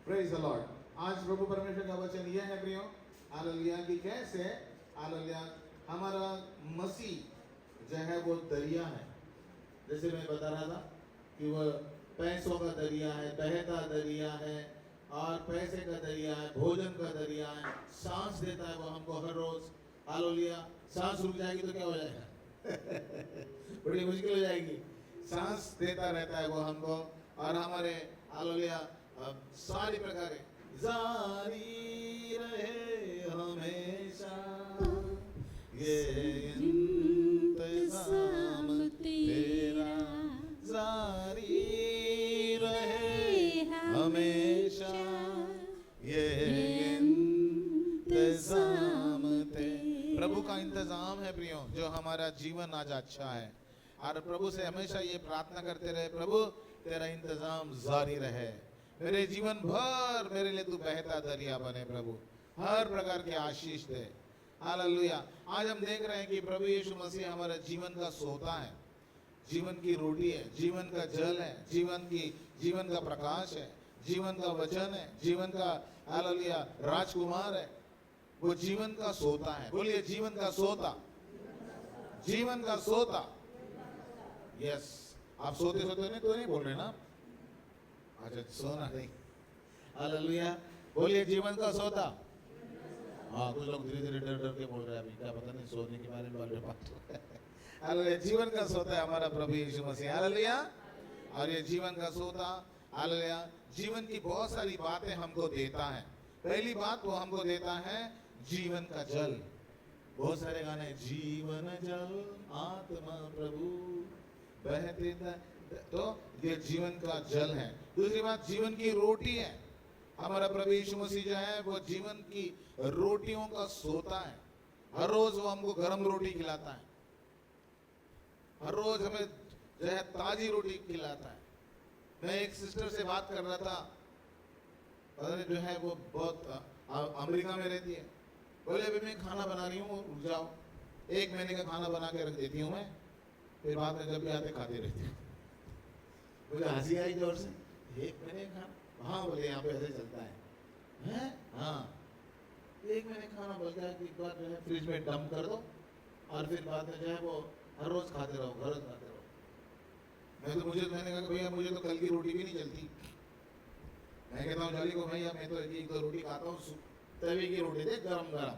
Praise the Lord. आज प्रभु परमेश्वर का वचन यह है प्रियो, हालेलुया, कि कैसे हालेलुया हमारा मसीह जो है वो दरिया है। जैसे मैं बता रहा था कि वह पैसों का दरिया है, बहता दरिया है, और पैसे का दरिया है, भोजन का दरिया है, सांस देता है वो हमको हर रोज। हालेलुया, सांस रुक जाएगी तो क्या हो जाएगा? बड़ी मुश्किल हो जाएगी। सांस देता रहता है वो हमको, और हमारे हालेलुया सारी प्रकार जारी रहे हमेशा ये इंतजाम तेरा, जारी रहे हमेशा ये इंतजाम तेरा। प्रभु का इंतजाम है प्रियो, जो हमारा जीवन आज अच्छा है। और प्रभु से हमेशा ये प्रार्थना करते रहे, प्रभु तेरा इंतजाम जारी रहे, मेरे जीवन भर मेरे लिए तू बहता दरिया बने। प्रभु हर प्रकार के आशीष दे। हालेलुया। आज हम देख रहे हैं कि प्रभु यीशु मसीह हमारे जीवन का सोता है, जीवन की रोटी है, जीवन का जल है, जीवन का प्रकाश है, जीवन का वचन है, जीवन का हालेलुया राजकुमार है। वो जीवन का सोता है। बोलिए जीवन का सोता, जीवन का सोता। यस, आप सोते सोते नहीं तो नहीं बोल रहे ना? अच्छा, सोना नहीं। हालेलुया, बोलिए जीवन का सोता। हाँ, कुछ लोग धीरे धीरे डर डर के बोल रहे हैं, अभी क्या पता नहीं सोने के बारे में बोल रहे। हालेलुया, जीवन का सोता है हमारा प्रभु यीशु मसीह। हालेलुया। और ये जीवन का सोता, हालेलुया, जीवन की बहुत सारी बातें हमको देता है। पहली बात वो हमको देता है जीवन का जल। बहुत सारे गाने, जीवन जल आत्मा प्रभु बहते, तो ये जीवन का जल है। दूसरी बात जीवन की रोटी है। हमारा प्रभु यीशु मसीह जो है वो जीवन की रोटियों का सोता है। हर रोज वो हमको गर्म रोटी खिलाता है, हर रोज हमें जो है ताजी रोटी खिलाता है। मैं एक सिस्टर से बात कर रहा था, पता नहीं जो है वो बहुत अमेरिका में रहती है। बोले अभी मैं खाना बना रही हूँ, रुक जाओ, 1 महीने का खाना बना के रख देती हूँ मैं, फिर बाद में जब भी आते खाते रहती हूँ। मुझे हंसी आई जोर से, 1 महीने का? हाँ, बोले यहाँ पे ऐसे चलता है। हाँ, 1 महीने खाना बच गया कि एक बार जो है फ्रिज में डंप कर दो, और फिर बाद में जो है वो हर रोज खाते रहो, हर रोज खाते रहो। मैंने कहा भैया मुझे तो कल की रोटी भी नहीं चलती। मैं कहता हूँ जल्दी को भैया, मैं तो 1-2 रोटी खाता हूँ, तवे की रोटी दे गरम गरम,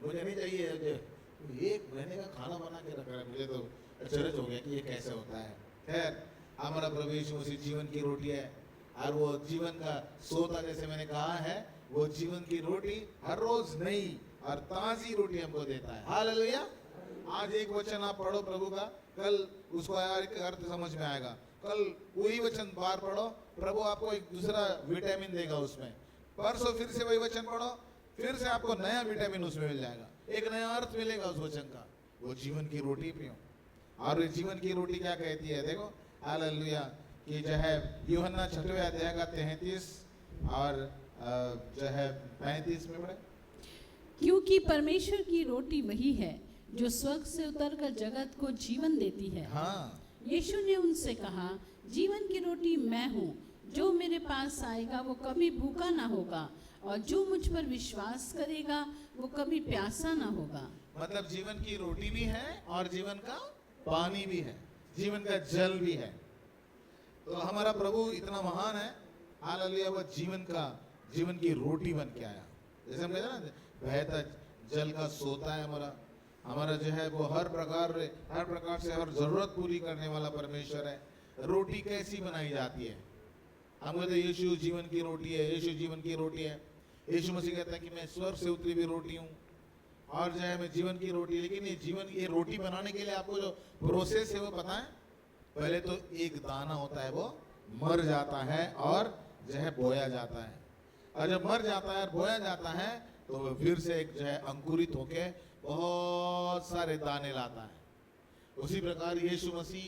मुझे नहीं चाहिए। 1 महीने का खाना बना के रख रहा है, मुझे तो अचरज हो गया कि ये कैसे होता है। खैर, हमारा प्रभु यीशु मसीह जीवन की रोटी है, और वो जीवन का सोता, जैसे मैंने कहा है, वो जीवन की रोटी हर रोज नई और ताजी रोटी हमको देता है। हालेलुया। आज एक वचन आप पढ़ो प्रभु का, कल उसको अर्थ समझ में आएगा। कल वही वचन बार पढ़ो, प्रभु आपको एक दूसरा विटामिन देगा उसमें। परसों फिर से वही वचन पढ़ो, फिर से आपको नया विटामिन उसमें मिल जाएगा, एक नया अर्थ मिलेगा उस वचन का। वो जीवन की रोटी पियो। और जीवन की रोटी क्या कहती है? देखो, हालेलुया, कि जो है यूहन्ना 6वें अध्याय का 33 और जो है 35 में पढ़े। क्योंकि परमेश्वर की रोटी वही है जो स्वर्ग से उतरकर जगत को जीवन देती है। हाँ, यीशु ने उनसे कहा, जीवन की रोटी मैं हूँ, जो मेरे पास आएगा वो कभी भूखा ना होगा, और जो मुझ पर विश्वास करेगा वो कभी प्यासा ना होगा। मतलब जीवन की रोटी भी है और जीवन का पानी भी है, जीवन का जल भी है। तो हमारा प्रभु इतना महान है, हालेलुया, वो जीवन की रोटी बन के आया। जैसे हम कहते हैं ना, बहता जल का सोता है हमारा जो है वो हर प्रकार से हर जरूरत पूरी करने वाला परमेश्वर है। रोटी कैसी बनाई जाती है? हम कहते हैं यीशु जीवन की रोटी है, यीशु जीवन की रोटी है। यीशु मसीह कहता है कि मैं स्वर्ग से उतरी हुई रोटी हूँ, और जो है मैं जीवन की रोटी। लेकिन ये रोटी बनाने के लिए आपको जो प्रोसेस है वो पता है? पहले तो एक दाना होता है, वो मर जाता है और जो है बोया जाता है, और जब मर जाता है और बोया जाता है तो वो फिर से एक जो है अंकुरित होके बहुत सारे दाने लाता है। उसी प्रकार यीशु मसीह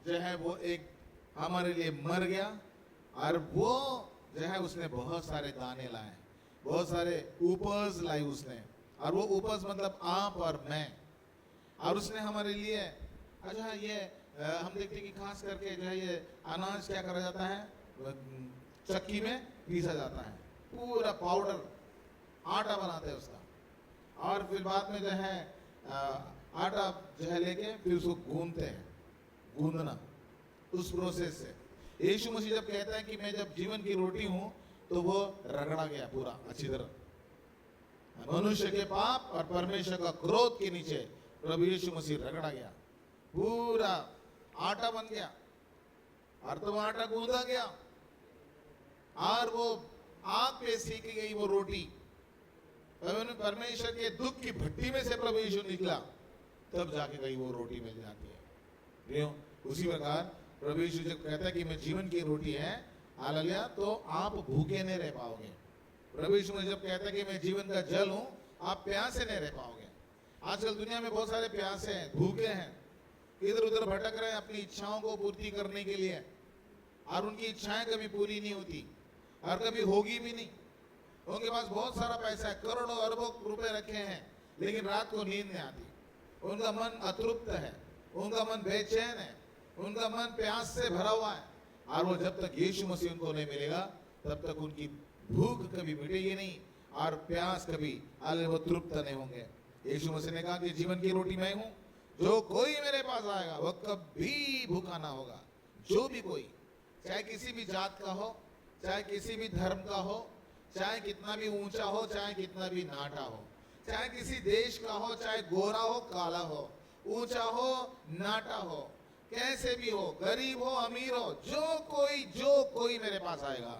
जो है वो एक हमारे लिए मर गया, और वो जो है उसने बहुत सारे दाने लाए, बहुत सारे उपज लाई उसने। और वो उपज मतलब आप और मैं, और उसने हमारे लिए अच्छा ये हम देखते हैं कि खास करके जो है ये अनाज क्या करा जाता है, चक्की में पीसा जाता है, पूरा पाउडर आटा बनाते हैं उसका, और फिर बाद में जो है आटा जो है लेके फिर उसको गूंदते हैं, गूंदना उस प्रोसेस से। यीशु मसीह जब कहता है कि मैं जब जीवन की रोटी हूं, तो वो रगड़ा गया पूरा अच्छी तरह। मनुष्य के पाप और परमेश्वर का क्रोध के नीचे प्रभु यीशु मसीह रगड़ा गया, पूरा आटा बन गया, और तो आटा गूंदा गया, और वो आग पे सेकी गई वो रोटी, परमेश्वर के दुख की भट्टी में से प्रभु यीशु निकला, तब जाके कहीं वो रोटी मिल जाती है। क्यों? उसी प्रकार प्रभु यीशु जब कहता है कि मैं जीवन की रोटी है, हालेलुया, तो आप भूखे नहीं रह पाओगे। प्रभु यीशु जब कहता है कि मैं जीवन का जल हूं, आप प्यासे नहीं रह पाओगे। आजकल दुनिया में बहुत सारे प्यासे हैं, भूखे हैं, इधर उधर भटक रहे हैं अपनी इच्छाओं को पूर्ति करने के लिए, और उनकी इच्छाएं कभी पूरी नहीं होती और कभी होगी भी नहीं। उनके पास बहुत सारा पैसा है, करोड़ों अरबों रुपए रखे हैं, लेकिन रात को नींद नहीं आती, उनका मन अतृप्त है, उनका मन बेचैन है, उनका मन प्यास से भरा हुआ है, और वो जब तक यीशु मसीह उनको नहीं मिलेगा तब तक उनकी भूख कभी मिटेगी नहीं और प्यास कभी वो तृप्त नहीं होंगे। यीशु मसीह ने कहा कि जीवन की रोटी मैं हूं, जो कोई मेरे पास आएगा वह कभी भूखा ना होगा। जो भी कोई, चाहे किसी भी जात का हो, चाहे किसी भी धर्म का हो, चाहे कितना भी ऊंचा हो, चाहे कितना भी नाटा हो, चाहे किसी देश का हो, चाहे गोरा हो काला हो, ऊंचा हो नाटा हो, कैसे भी हो, गरीब हो अमीर हो, जो कोई मेरे पास आएगा,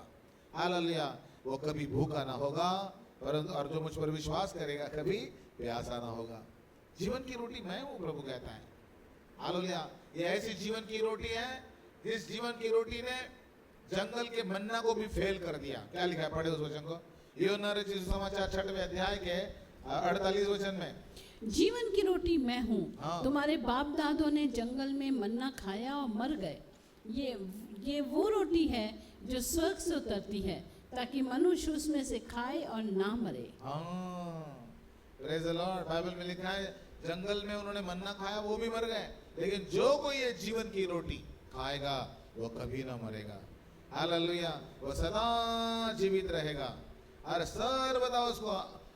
हालेलुया, वो कभी भूखा ना होगा, परंतु और जो मुझ पर विश्वास करेगा कभी प्यासा ना होगा। जीवन की रोटी मैं हूं, प्रभु कहता है, हालेलुया। ये ऐसी जीवन की रोटी है जिस जीवन की रोटी ने जंगल के मन्ना को भी फेल कर दिया। क्या लिखा है, पढ़े उस वचन को, यूहन्ना रचित समाचार 6वें अध्याय के 48 वचन में, जीवन की रोटी मैं हूँ। हाँ। तुम्हारे बाप दादों ने जंगल में मन्ना खाया और मर गए। ये वो रोटी है जो स्वर्ग से उतरती है, ताकि मनुष्य उसमें से खाए और ना मरे। Praise the Lord. बाइबल में लिखा है जंगल में उन्होंने मन्ना खाया, वो भी मर गए, लेकिन जो कोई ये जीवन की रोटी खाएगा वो कभी ना मरेगा, हालेलुया, वो सदा जीवित रहेगा और सर्वदा उसको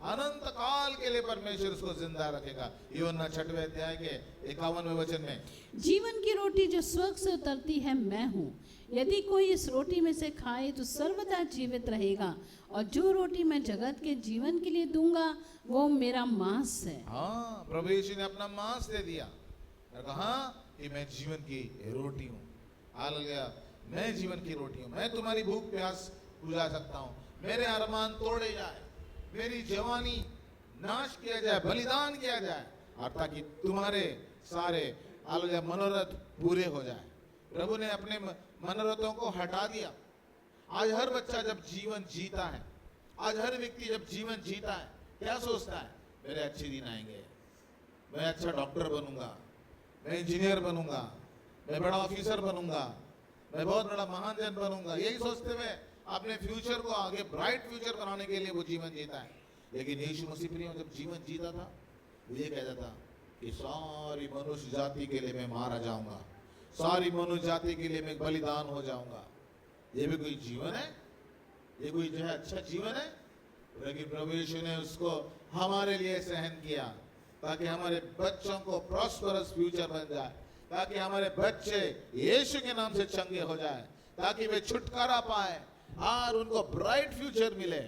अनंत काल के लिए परमेश्वर उसको जिंदा रखेगा। यूहन्ना 6वें अध्याय के 51वें वचन में, जीवन की रोटी जो स्वर्ग से उतरती है मैं हूँ। यदि कोई इस रोटी में से खाए तो सर्वदा जीवित रहेगा, और जो रोटी मैं जगत के जीवन के लिए दूंगा वो मेरा मांस है। हाँ, प्रभु यीशु ने अपना मांस दे दिया और कहा कि मैं जीवन की रोटी हूँ, हालेलुया, मैं जीवन की रोटी हूँ। मैं तुम्हारी भूख प्यास बुझा सकता हूँ, मेरे अरमान तोड़े जाए, मेरी जवानी नाश किया जाए, बलिदान किया जाए, और ताकि तुम्हारे सारे हालेलुया मनोरथ पूरे हो जाए। प्रभु ने अपने मनोरथों को हटा दिया। आज हर बच्चा जब जीवन जीता है, आज हर व्यक्ति जब जीवन जीता है, क्या सोचता है, मेरे अच्छे दिन आएंगे, मैं अच्छा डॉक्टर बनूंगा, मैं इंजीनियर बनूंगा, मैं बड़ा ऑफिसर बनूंगा, मैं बहुत बड़ा महान जन बनूंगा। यही सोचते हुए अपने फ्यूचर को आगे ब्राइट फ्यूचर बनाने के लिए वो जीवन जीता है। लेकिन यीशु मसीह प्रिय जब जीवन जीता था, वो ये कहता था कि सारी मनुष्य जाति के लिए मैं मारा जाऊंगा, सारी मनुष्य जाति के लिए मैं बलिदान हो जाऊंगा। ये भी कोई जीवन है? ये कोई जो है अच्छा जीवन है? लेकिन प्रभु यीशु ने उसको हमारे लिए सहन किया, ताकि हमारे बच्चों को प्रॉस्परस फ्यूचर बन जाए, ताकि हमारे बच्चे यीशु के नाम से चंगे हो जाए, ताकि वे छुटकारा पाए और उनको ब्राइट फ्यूचर मिले,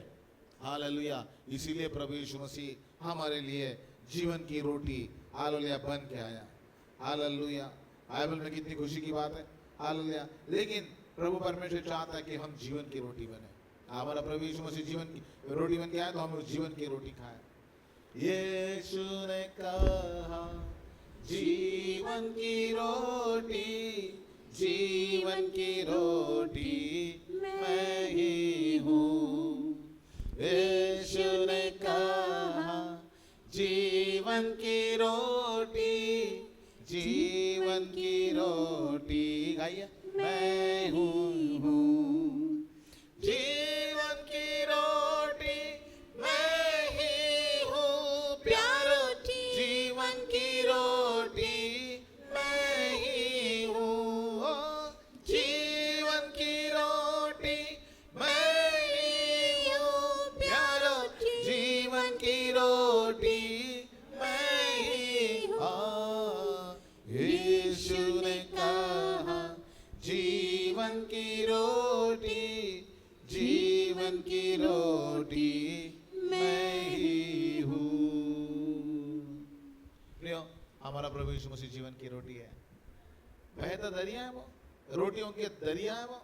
हालेलुया। इसीलिए प्रभु यीशु मसीह हमारे लिए जीवन की रोटी हालेलुया बन के आया, हालेलुया। बाइबल में कितनी खुशी की बात है, हालेलुया। लेकिन प्रभु परमेश्वर चाहता है कि हम जीवन की रोटी बने। हमारा प्रभु यीशु मसीह जीवन की रोटी बन के आया, तो हम उस जीवन की रोटी खाएं। यीशु ने कहा जीवन की रोटी, जीवन की रोटी मैं ही हूँ। यीशु ने कहा जीवन की रोटी, जीवन की रोटी गाइए, मैं हूँ। जीवन की रोटी मैं ही हूँ प्यारो, जीवन की रोटी मैं ही हूँ, जीवन की रोटी की रोटी मैं ही हूँ। प्रियो, हमारा प्रभु यीशु मसीह जीवन की रोटी है, बहता दरिया है वो, रोटियों के दरिया है वो।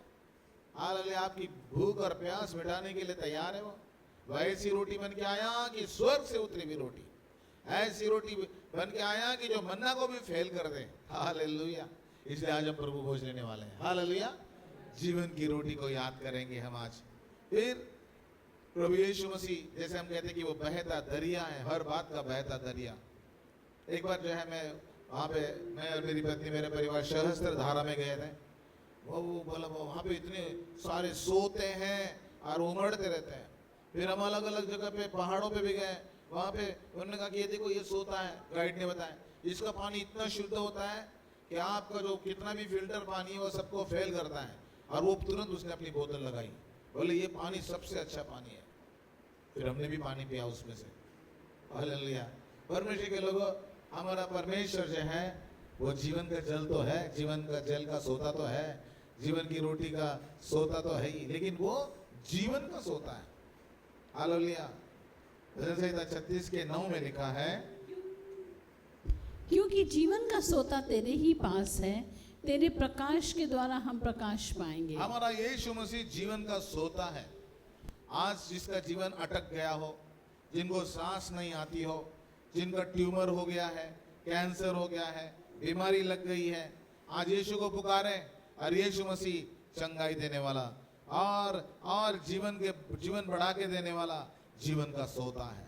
हालेलुया, आपकी भूख और प्यास मिटाने के लिए तैयार है वो ऐसी रोटी बन के आया कि स्वर्ग से उतरी हुई रोटी, ऐसी रोटी बन के आया कि जो मन्ना को भी फेल कर दे। हालेलुया, इसलिए आज हम प्रभु भोज लेने वाले हैं। हालेलुया, जीवन की रोटी को याद करेंगे हम आज। फिर प्रभु यीशु मसीह, जैसे हम कहते हैं कि वो बहता दरिया है, हर बात का बहता दरिया। एक बार जो है मैं वहाँ पे, मैं और मेरी पत्नी, मेरे परिवार सहस्त्र धारा में गए थे। वो बोला वो वहाँ पे इतने सारे सोते हैं और उमड़ते रहते हैं। फिर हम अलग अलग जगह पे पहाड़ों पे भी गए, वहाँ पे उन्होंने कहा कि ये देखो ये सोता है, गाइड ने बताया इसका पानी इतना शुद्ध होता है कि आपका जो कितना भी फिल्टर पानी है वो सबको फेल करता है। और वो तुरंत उसने अपनी बोतल लगाई, बोले ये पानी सबसे अच्छा पानी है। फिर हमने भी पानी पिया उसमें से। हालेलुया, परमेश्वर के लोगों, हमारा परमेश्वर जो है वो जीवन का जल तो है, जीवन का जल का सोता तो है, जीवन की रोटी का सोता तो है ही, लेकिन वो जीवन का सोता है। हालेलुया, भजन संहिता 36:9 में लिखा है, क्योंकि जीवन का सोता तेरे ही पास है, तेरे प्रकाश के द्वारा हम प्रकाश पाएंगे। हमारा यीशु मसीह जीवन का सोता है। आज जिसका जीवन अटक गया हो, जिनको सांस नहीं आती हो, जिनका ट्यूमर हो गया है, कैंसर हो गया है, बीमारी लग गई है, आज यीशु को पुकारे और यीशु मसीह चंगाई देने वाला और जीवन बढ़ा के देने वाला जीवन का सोता है,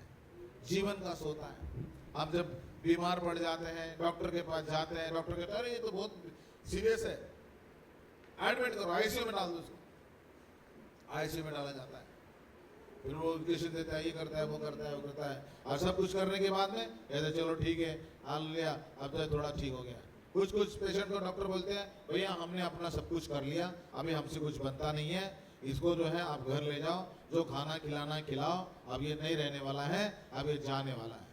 जीवन का सोता है। हम जब बीमार पड़ जाते हैं, डॉक्टर के पास जाते हैं, डॉक्टर कहते हैं अरे ये तो बहुत सीरियस है, एडमिट करो, आईसीयू में डाल दो उसको। आईसीयू में डाला जाता है, फिर वो इंजेक्शन देता है, ये करता है, वो करता है, वो करता है, और सब कुछ करने के बाद में कहते चलो ठीक है, हालेलुया, अब तो थोड़ा ठीक हो गया। कुछ पेशेंट को डॉक्टर बोलते हैं भैया हमने अपना सब कुछ कर लिया, अभी हमसे कुछ बनता नहीं है, इसको जो है आप घर ले जाओ, जो खाना खिलाना खिलाओ, अब ये नहीं रहने वाला है, अब ये जाने वाला है,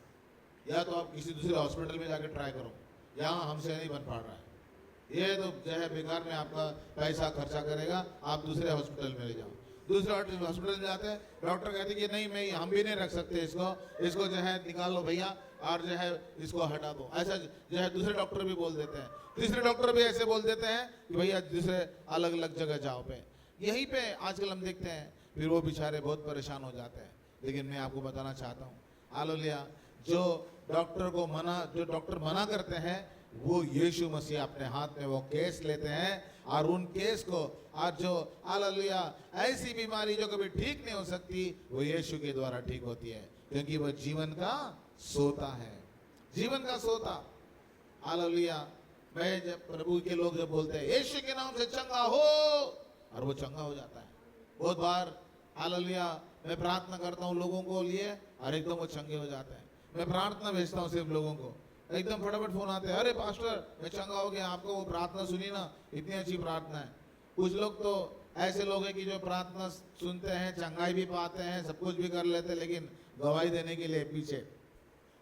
या तो आप किसी दूसरे हॉस्पिटल में जाके ट्राई करो, यहाँ हमसे नहीं बन पा रहा है, ये तो जो है बेकार में आपका पैसा खर्चा करेगा, आप दूसरे हॉस्पिटल में ले जाओ। दूसरे हॉस्पिटल में जाते हैं, डॉक्टर कहते हैं कि नहीं हम भी नहीं रख सकते इसको जो है निकाल लो भैया, और जो है इसको हटा दो। ऐसा जो है दूसरे डॉक्टर भी बोल देते हैं, तीसरे डॉक्टर भी ऐसे बोल देते हैं कि भैया दूसरे अलग अलग जगह जाओ पे। यहीं पे आजकल हम देखते हैं, फिर वो बेचारे बहुत परेशान हो जाते हैं। लेकिन मैं आपको बताना चाहता हूँ, हालेलुया, जो डॉक्टर मना करते हैं, वो यीशु मसीह अपने हाथ में वो केस लेते हैं, और उन केस को, और जो हालेलुया ऐसी बीमारी जो कभी ठीक नहीं हो सकती, वो यीशु के द्वारा ठीक होती है, क्योंकि वो जीवन का सोता है, जीवन का सोता। हालेलुया, मैं जब प्रभु के लोग जब बोलते हैं यीशु के नाम से चंगा हो, और वो चंगा हो जाता है। बहुत बार हालेलुया मैं प्रार्थना करता हूँ लोगों को लिए, और एकदम वो चंगे हो जाते हैं। मैं प्रार्थना भेजता हूँ सिर्फ लोगों को, एकदम फटाफट फोन आते हैं, अरे पास्टर मैं चंगा हो गया, आपको वो प्रार्थना सुनी ना, इतनी अच्छी प्रार्थना है। कुछ लोग तो ऐसे लोग हैं कि जो प्रार्थना सुनते हैं, चंगाई भी पाते हैं, सब कुछ भी कर लेते हैं, लेकिन गवाही देने के लिए पीछे,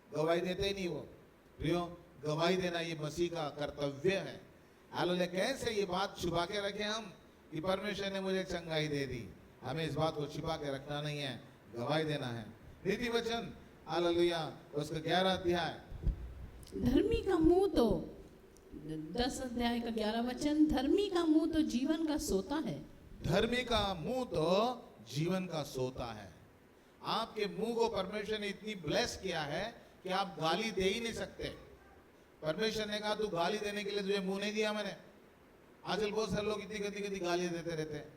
गवाही देते ही नहीं वो। प्रियो, गवाही देना ये मसीह का कर्तव्य है। हालेलुया, कैसे ये बात छुपा के रखें हम कि परमेश्वर ने मुझे चंगाई दे दी? हमें इस बात को छिपा के रखना नहीं है, गवाही देना है। नीति वचन हालेलुया उसका 11 अध्याय, धर्मी का मुंह तो 10 अध्याय का 11 वचन, धर्मी का मुंह तो जीवन का सोता है। धर्मी का मुंह तो जीवन का सोता है। आपके मुंह को परमेश्वर ने इतनी ब्लेस किया है कि आप गाली दे ही नहीं सकते। परमेश्वर ने कहा तू गाली देने के लिए तुझे मुंह नहीं दिया मैंने। आजकल बहुत सारे लोग इतनी गंदी गंदी गालियां देते रहते हैं,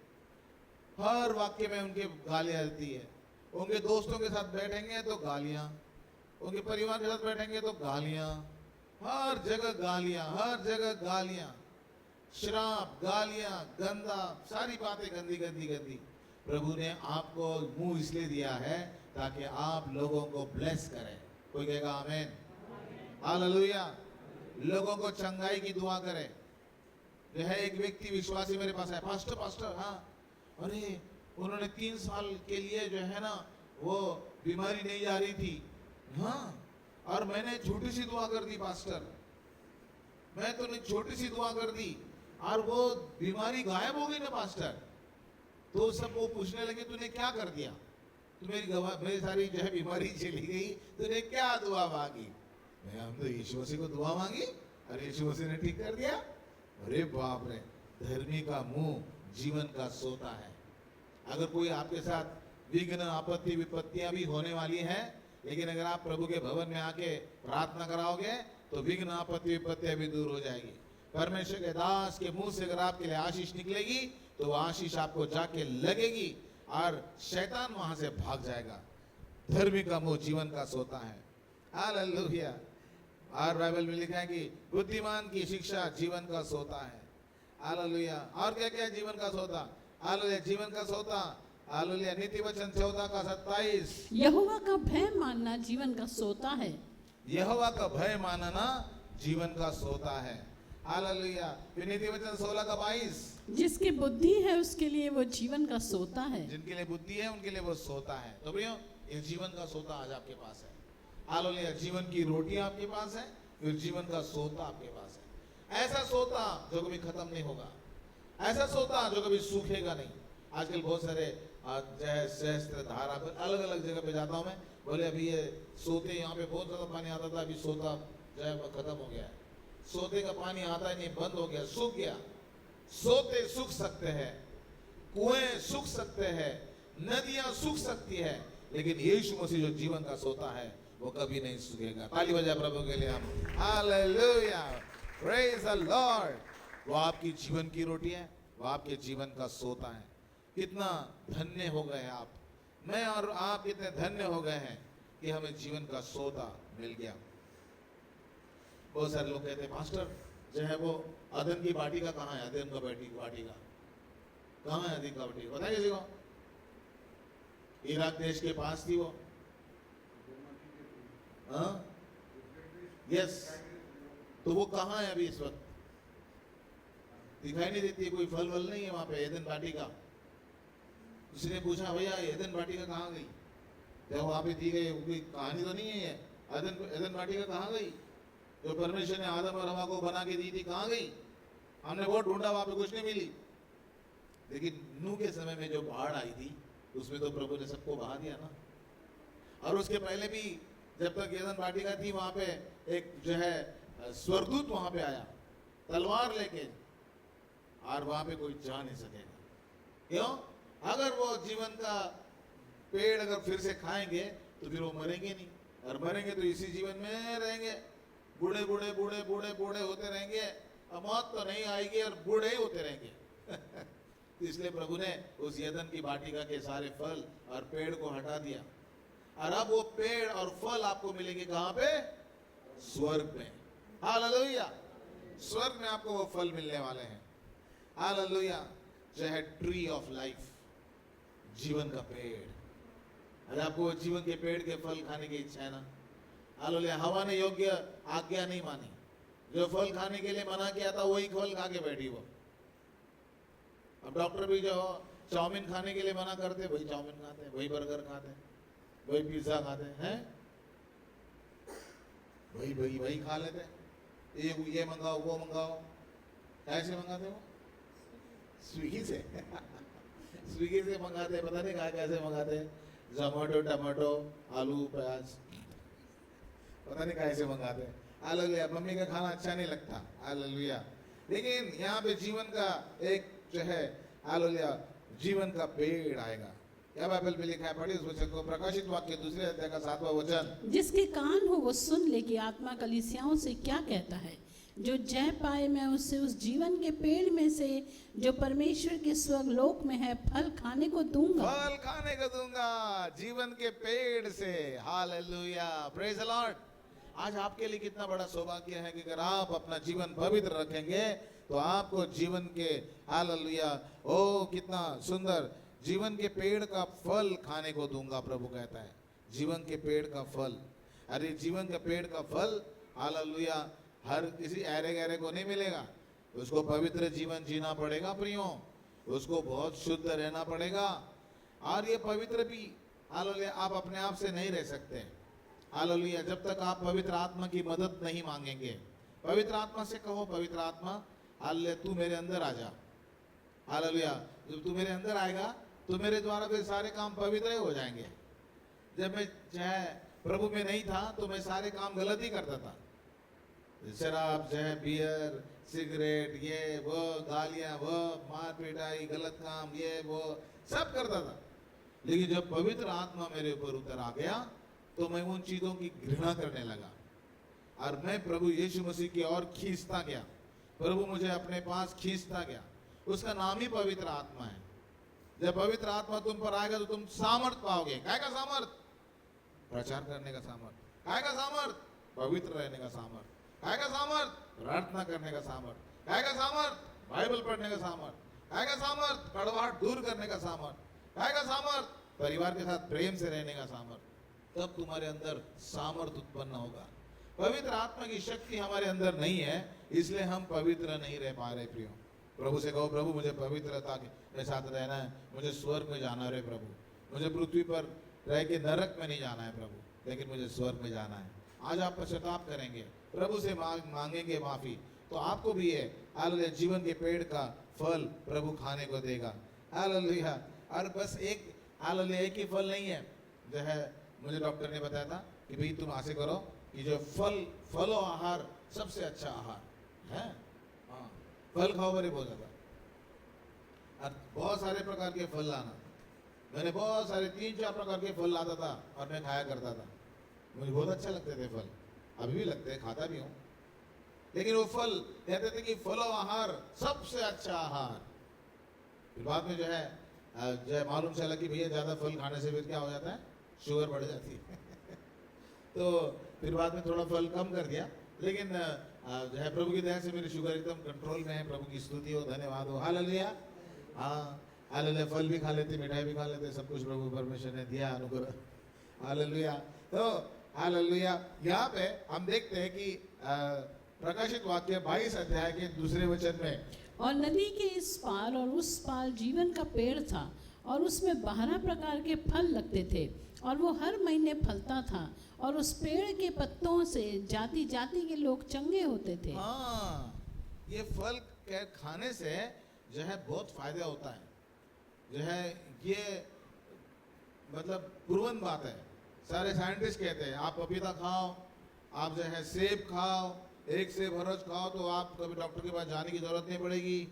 हर वाक्य में उनके गालियां आती है। उनके दोस्तों के साथ बैठेंगे तो गालियां, उनके परिवार के साथ बैठेंगे तो गालियां, हर जगह गालियां, हर जगह गालियां, शराब, गालियां, गंदा, सारी बातें गंदी गंदी गंदी। प्रभु ने आपको मुंह इसलिए दिया है ताकि आप लोगों को ब्लेस करें। कोई कहेगा आमीन, हालेलुया। लोगों को चंगाई की दुआ करें। जो है एक व्यक्ति विश्वासी मेरे पास है, पास्टर हाँ, अरे उन्होंने 3 साल के लिए जो है ना वो बीमारी नहीं जा रही थी, हाँ, और मैंने छोटी सी दुआ कर दी पास्टर, मैं तो छोटी सी दुआ कर दी और वो बीमारी गायब हो गई ना पास्टर। तो सब वो पूछने लगे तूने क्या कर दिया, तो मेरी सारी जो है बीमारी चली गई, तूने क्या दुआ मांगी? हम तो यीशु मसीह को दुआ मांगी और यीशु मसीह ने ठीक कर दिया। अरे बाप रे, धर्मी का मुंह जीवन का सोता है। अगर कोई आपके साथ विघ्न आपत्ति विपत्तियां भी होने वाली है, लेकिन अगर आप प्रभु के भवन में आके प्रार्थना कराओगे तो विघ्न आपत्ति विपत्तियां भी दूर हो जाएगी। परमेश्वर के दास के मुंह से अगर आपके लिए आशीष निकलेगी तो वो आशीष आपको जाके लगेगी और शैतान वहां से भाग जाएगा। धर्मी का मुंह जीवन का सोता है। हालेलुया। और बाइबल में लिखा है कि बुद्धिमान की शिक्षा जीवन का सोता है। हालेलुया। और क्या क्या जीवन का सोता? हालेलुया, जीवन का सोता। हालेलुया। नीति वचन 14 का 27। यहोवा का भय मानना जीवन का सोता है। यहोवा का भय मानना जीवन का सोता है। हालेलुया। फिर नीति वचन 16 का 22। जिसकी बुद्धि है उसके लिए वो जीवन का सोता है। जिनके लिए बुद्धि है उनके लिए वो सोता है। तो प्रियो, ये जीवन का सोता आज आपके पास है। हालेलुया। जीवन की रोटी आपके पास है, फिर जीवन का सोता आपके पास है। ऐसा सोता जो कभी खत्म नहीं होगा, ऐसा सोता जो कभी सूखेगा नहीं। आजकल बहुत सारे जय सहस्त्र धारा पर अलग अलग जगह पे जाता हूँ मैं, बोले अभी ये सोते यहाँ पे बहुत ज्यादा पानी आता था, अभी सोता जो है खत्म हो गया है। सोते का पानी आता ही नहीं, बंद हो गया, सूख गया। सोते सूख सकते हैं, कुएं सूख सकते हैं, नदियां सूख सकती है, लेकिन यीशु मसीह जो जीवन का सोता है वो कभी नहीं सूखेगा। ताली बजाए प्रभु के लिए हम। Hallelujah, praise the Lord. वो आपकी जीवन की रोटी है, वो आपके जीवन का सोता है। कितना धन्य हो गए आप, मैं और आप कितने धन्य हो गए हैं कि हमें जीवन का सोता मिल गया। बहुत सारे लोग कहते हैं पास्टर जो है वो अदन की बाटी का कहाँ है? अदन का बाटी का कहाँ है? अदन का बाटी बताइए किसी को। इराक देश के पास थी वो। यस, तो वो कहाँ है अभी? इस वक्त दिखाई नहीं देती, कोई फल वल नहीं है वहां पे एदन बाटी का। उसने पूछा भैया एदन बाटी का कहाँ गई? जब वहां पे दी गई कोई कहानी तो नहीं है ये, एदन बाटी का कहाँ गई जो परमेश्वर ने आदम और हवा को बना के दी थी? कहाँ गई? हमने बहुत ढूंढा, वहां पे कुछ नहीं मिली। लेकिन नूह के समय में जो बाढ़ आई थी उसमें तो प्रभु ने सबको बहा दिया ना। और उसके पहले भी जब तक एदन वाटिका थी वहां पे एक जो है स्वर्गदूत वहां पे आया तलवार लेके, और वहां पे कोई जा नहीं सकेगा। क्यों? अगर वो जीवन का पेड़ अगर फिर से खाएंगे तो फिर वो मरेंगे नहीं, और मरेंगे तो इसी जीवन में रहेंगे, बूढ़े बूढ़े बूढ़े बूढ़े बूढ़े होते रहेंगे, और मौत तो नहीं आएगी और बूढ़े ही होते रहेंगे। तो इसलिए प्रभु ने उस एदन की वाटिका के सारे फल और पेड़ को हटा दिया, और अब वो पेड़ और फल आपको मिलेंगे कहां पे? स्वर्ग में। हालेलुया। स्वर्ग में आपको वो फल मिलने वाले हैं। हालेलुया। जो है ट्री ऑफ लाइफ, जीवन का पेड़। अरे आपको वो जीवन के पेड़ के फल खाने की इच्छा है ना? हालेलुया। हवा ने योग्य आज्ञा नहीं मानी, जो फल खाने के लिए मना किया था वही फल खा के बैठी वो। अब डॉक्टर भी जो चाउमीन खाने के लिए मना करते वही चाउमीन खाते हैं, वही बर्गर खाते हैं, वही पिज्जा खाते हैं, वही खा लेते हैं। ये मंगाओ वो मंगाओ। कैसे मंगाते हो? स्विगी से। स्विगी से मंगाते, पता नहीं कहा कैसे मंगाते, जोमेटो टमाटो आलू प्याज, पता नहीं कैसे मंगाते। हालेलुया। मम्मी का खाना अच्छा नहीं लगता। हालेलुया। लेकिन यहाँ पे जीवन का एक जो है हालेलुया जीवन का पेड़ आएगा। क्या बाइबल में लिखा है? पढ़िए उस वचन को, प्रकाशित वाक्य 2 अध्याय का 7वां वचन। जिसके कान हो वो सुन ले कि आत्मा कलीसियाओं से क्या कहता है। जो जय पाए मैं उससे उस जीवन के पेड़ में से जो परमेश्वर के स्वर्गलोक में है फल खाने को दूंगा। फल खाने को दूंगा जीवन के पेड़ से। Hallelujah, praise the Lord. आज आपके लिए कितना बड़ा सौभाग्य है कि अगर आप अपना जीवन पवित्र रखेंगे तो आपको जीवन के हालेलुया ओ कितना सुंदर जीवन के पेड़ का फल खाने को दूंगा। प्रभु कहता है जीवन के पेड़ का फल। अरे जीवन के पेड़ का फल हालेलुया हर किसी ऐरे गहरे को नहीं मिलेगा। उसको पवित्र जीवन जीना पड़ेगा प्रियो, उसको बहुत शुद्ध रहना पड़ेगा। और ये पवित्र भी हालेलुया आप अपने आप से नहीं रह सकते। हालेलुया जब तक आप पवित्र आत्मा की मदद नहीं मांगेंगे। पवित्र आत्मा से कहो, पवित्र आत्मा हालेलुया तू मेरे अंदर आ जा। हालेलुया जब तू मेरे अंदर आएगा तो मेरे द्वारा फिर सारे काम पवित्र ही हो जाएंगे। जब मैं चाहे प्रभु में नहीं था तो मैं सारे काम गलत ही करता था, शराब, चाहे बियर, सिगरेट, ये वो, गालियां, वो मार पिटाई, गलत काम, ये वो सब करता था। लेकिन जब पवित्र आत्मा मेरे ऊपर उतर आ गया तो मैं उन चीजों की घृणा करने लगा और मैं प्रभु यीशु मसीह की ओर खींचता गया। प्रभु मुझे अपने पास खींचता गया। उसका नाम ही पवित्र आत्मा है। जब पवित्र आत्मा तुम पर आएगा तो तुम सामर्थ पाओगे। काय का सामर्थ? प्रचार करने का सामर्थ। काय का सामर्थ? पवित्र रहने का सामर्थ। काय का सामर्थ? प्रार्थना करने का सामर्थ। काय का सामर्थ? बाइबल पढ़ने का सामर्थ। काय का सामर्थ? कड़वाहट दूर करने का सामर्थ। काय का सामर्थ? परिवार के साथ प्रेम से रहने का सामर्थ। तब तुम्हारे अंदर सामर्थ उत्पन्न होगा। पवित्र आत्मा की शक्ति हमारे अंदर नहीं है, इसलिए हम पवित्र नहीं रह पा रहे। प्रियो, प्रभु से कहो, प्रभु मुझे पवित्रता के साथ रहना है, मुझे स्वर्ग में जाना है प्रभु, मुझे पृथ्वी पर रह के नरक में नहीं जाना है प्रभु, लेकिन मुझे स्वर्ग में जाना है। आज आप पश्चाताप करेंगे, प्रभु से मांगेंगे माफी, तो आपको भी ये हालेलुया जीवन के पेड़ का फल प्रभु खाने को देगा। हालेलुया। और बस एक हालेलुया एक ही फल नहीं है, जो है मुझे डॉक्टर ने बताया था कि भाई तुम ऐसे करो कि जो फलो आहार सबसे अच्छा आहार है। हाँ, फल खाओ बड़े बहुत ज्यादा, और बहुत सारे प्रकार के फल लाना। मैंने बहुत सारे 3-4 प्रकार के फल लाता था और मैं खाया करता था। मुझे बहुत अच्छे लगते थे फल, अभी भी लगते हैं, खाता भी हूँ। लेकिन वो फल कहते थे कि फलो आहार सबसे अच्छा आहार। फिर बाद में जो है मालूम चला कि भैया ज्यादा फल खाने से फिर क्या हो जाता है, शुगर बढ़ जाती है। तो फिर बाद में थोड़ा फल कम कर दिया, लेकिन जो है प्रभु की दया से मेरी शुगर एकदम कंट्रोल में है। प्रभु की स्तुति हो, धन्यवाद हो। हालेलुया। हाँ, हालेलुया। फल भी खा लेते, मिठाई भी खा लेते, सब कुछ प्रभु परमेश्वर ने दिया, अनुग्रह। हालेलुया। तो हालेलुया, यहाँ पे हम देखते हैं कि प्रकाशित वाक्य 22 अध्याय के 2 वचन में, और नदी के इस पार और उस पार जीवन का पेड़ था और उसमें 12 प्रकार के फल लगते थे और वो हर महीने फलता था और उस पेड़ के पत्तों से जाति जाति के लोग चंगे होते थे। हाँ, ये फल के खाने से जो है बहुत फायदा होता है। जो है ये मतलब प्रूवन बात है। सारे साइंटिस्ट कहते हैं आप पपीता खाओ, आप जो है सेब खाओ, एक सेब हर रोज खाओ तो आप कभी डॉक्टर के पास जाने की जरूरत नहीं पड़ेगी।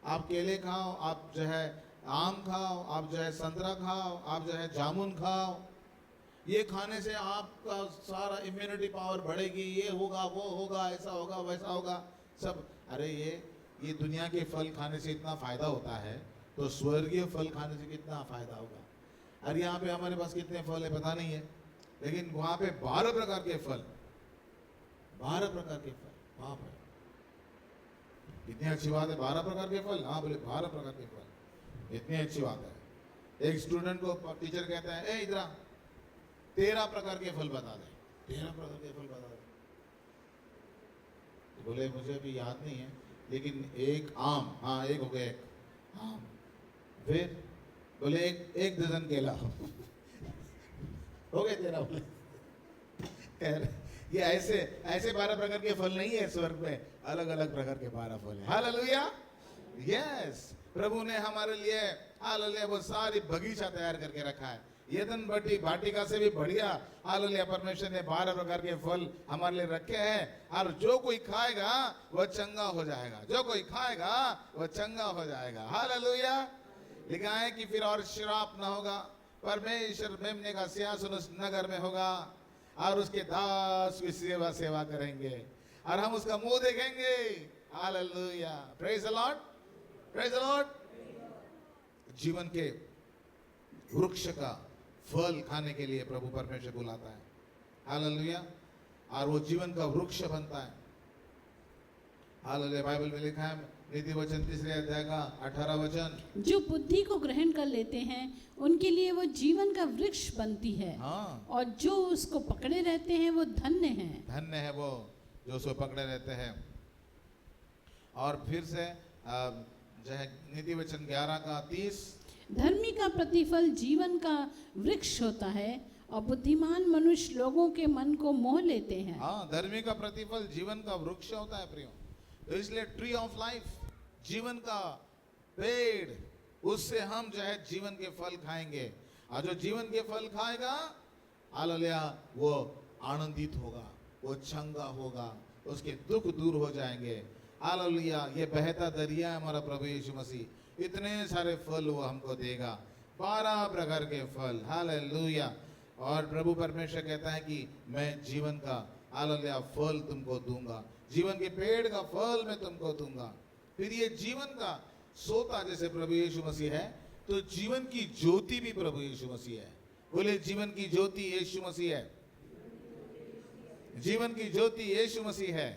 आप केले खाओ, आप जो है आम खाओ, आप जो है संतरा खाओ, आप जो है जामुन खाओ। ये खाने से आपका सारा इम्यूनिटी पावर बढ़ेगी, ये होगा, वो होगा, ऐसा होगा, वैसा होगा, सब। अरे ये दुनिया के फल खाने से इतना फायदा होता है, तो स्वर्गीय फल खाने से कितना फायदा होगा। अरे यहाँ पे हमारे पास कितने फल है पता नहीं है, लेकिन वहां पे 12 प्रकार के फल, 12 प्रकार के फल। वहां पर इतनी अच्छी बात है, 12 प्रकार के फल। हाँ बोले 12 प्रकार के फल, इतनी अच्छी बात है। एक स्टूडेंट को टीचर कहता है, ए इधर 13 प्रकार के फल बता दे, 13 प्रकार के फल बता दे। तो बोले मुझे अभी याद नहीं है, लेकिन एक आम, हाँ एक हो गया, एक आम। फिर बोले एक डजन केला हो गए 13। बोले ये ऐसे 12 प्रकार के फल नहीं है स्वर्ग में, अलग अलग प्रकार के 12 फल है। हालेलुया। यस, प्रभु ने हमारे लिए हालेलुया वो सारी बगीचा तैयार करके रखा है। येदन बटी वाटिका से भी बढ़िया हालेलुया परमेश्वर ने 12 प्रकार के फल हमारे लिए रखे हैं। और जो कोई खाएगा वह चंगा हो जाएगा, जो कोई खाएगा वह चंगा हो जाएगा। हालेलुया। लिखा है कि फिर और श्राप न होगा, परमेश्वर मेमने का सिंहासन उस नगर में होगा और उसके दास की सेवा करेंगे और हम उसका मुंह देखेंगे। Hallelujah. Praise the Lord, praise the Lord. जीवन के वृक्ष का फल खाने के लिए प्रभु परमेश्वर बुलाता है। हालेलुया। और वो जीवन का वृक्ष बनता है। हालेलुया। बाइबल में लिखा है नीति वचन 3 अध्याय का 18 वचन, जो बुद्धि को ग्रहण कर लेते हैं उनके लिए वो जीवन का वृक्ष बनती है। हाँ। और जो उसको पकड़े रहते हैं वो धन्य हैं। धन्य है वो जो उसको पकड़े रहते हैं। और फिर से जो है नीति वचन 11 का 30, धर्मी का प्रतिफल जीवन का वृक्ष होता है और बुद्धिमान मनुष्य लोगों के मन को मोह लेते हैं। हाँ, धर्मी का प्रतिफल जीवन का वृक्ष होता है प्रियो। तो इसलिए ट्री ऑफ लाइफ, जीवन का पेड़, उससे हम जो है जीवन के फल खाएंगे। और जो जीवन के फल खाएगा, हालेलुया, वो आनंदित होगा, वो चंगा होगा, उसके दुख दूर हो जाएंगे। हालेलुया, ये बहता दरिया है हमारा प्रभु यीशु मसीह। इतने सारे फल वो हमको देगा, 12 प्रकार के फल। हालेलुया। और प्रभु परमेश्वर कहता है कि मैं जीवन का, हालेलुया, फल तुमको दूंगा, जीवन के पेड़ का फल मैं तुमको दूंगा। फिर ये जीवन का सोता जैसे प्रभु यीशु मसीह है, तो जीवन की ज्योति भी प्रभु यीशु मसीह है। बोले, जीवन की ज्योति यीशु मसीह है। जीवन की ज्योति यीशु मसीह है।